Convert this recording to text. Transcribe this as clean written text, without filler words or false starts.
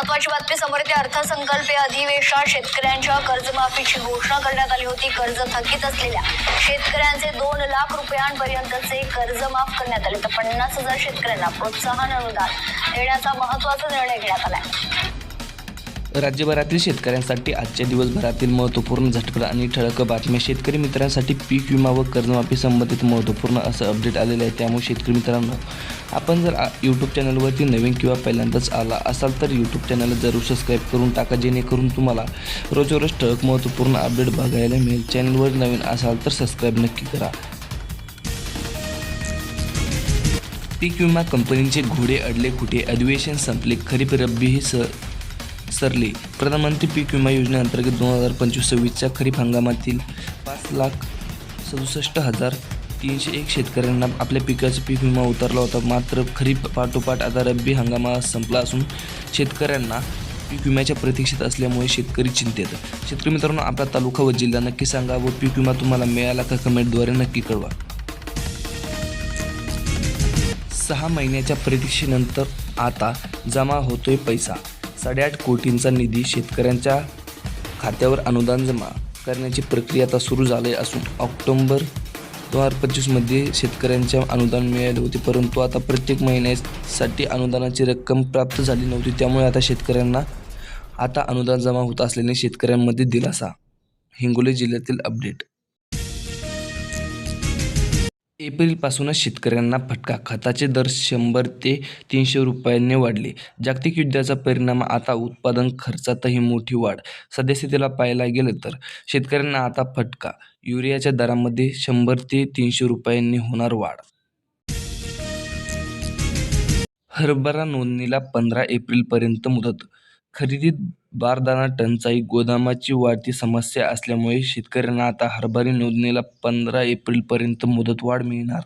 महत्त्वाची बातमी समोर येते. अर्थसंकल्पीय अधिवेशनात शेतकऱ्यांच्या कर्जमाफीची घोषणा करण्यात आली होती. कर्ज थकीत असलेल्या शेतकऱ्यांचे 2 लाख रुपयांपर्यंतचे कर्ज माफ करण्यात आले. तर 50,000 शेतकऱ्यांना प्रोत्साहन अनुदान देण्याचा महत्त्वाचा निर्णय घेण्यात आला. राज्यभरातील शेतकऱ्यांसाठी आजच्या दिवसभरातील महत्त्वपूर्ण झटपट आणि ठळक बातम्या. शेतकरी मित्रांसाठी पीक विमा व कर्जमाफी संबंधित महत्त्वपूर्ण असं अपडेट आलेलं आहे. त्यामुळे शेतकरी मित्रांनो, आपण जर यूट्यूब चॅनलवरती नवीन किंवा पहिल्यांदाच आला असाल तर यूट्यूब चॅनलला जरूर सबस्क्राईब करून टाका, जेणेकरून तुम्हाला रोज ठळक महत्त्वपूर्ण अपडेट बघायला मिळेल. चॅनलवर नवीन असाल तर सबस्क्राईब नक्की करा. पीक विमा कंपनीचे घोडे अडले कुठे? अधिवेशन संपले, खरीप रब्बीही सरले. प्रधानमंत्री पीक विमा योजनेअंतर्गत 2025-26च्या खरीप हंगामातील 5,67,301 शेतकऱ्यांना आपल्या पिकाचा पीक विमा उतरला होता. मात्र खरीप पाठोपाठ आता रब्बी हंगामा संपला असून शेतकऱ्यांना पीक विम्याच्या प्रतीक्षेत असल्यामुळे शेतकरी चिंतेत. शेतकरी मित्रांनो, आपला तालुका व जिल्हा नक्की सांगा व पीक विमा तुम्हाला मिळाला का कमेंटद्वारे नक्की कळवा. 6 महिन्याच्या प्रतीक्षेनंतर आता जमा होतोय पैसा. 8.5 कोटींचा निधी शेतकऱ्यांच्या खात्यावर अनुदान जमा करण्याची प्रक्रिया आता सुरू झाली असून ऑक्टोबर 2025मध्ये शेतकऱ्यांच्या अनुदान मिळाले होते, परंतु आता प्रत्येक महिन्यासाठी अनुदानाची रक्कम प्राप्त झाली नव्हती. त्यामुळे आता शेतकऱ्यांना अनुदान जमा होत असल्याने शेतकऱ्यांमध्ये दिलासा. हिंगोली जिल्ह्यातील अपडेट. एप्रिलपासूनच शेतकऱ्यांना फटका. खताचे दर 100 ते 300 रुपयांनी वाढले. जागतिक युद्धाचा परिणाम. आता उत्पादन खर्चातही मोठी वाढ. सद्यस्थितीला पाहायला गेलं तर शेतकऱ्यांना आता फटका. युरियाच्या दरामध्ये 100 ते 300 रुपयांनी होणार वाढ. हरभरा नोंदणीला 15 एप्रिलपर्यंत मुदत. खरेदीत बारदाना टंचाई. गोदामाची वाढती समस्या असल्यामुळे शेतकऱ्यांना आता हरभरा नोंदणीला 15 एप्रिलपर्यंत मुदतवाढ मिळणार.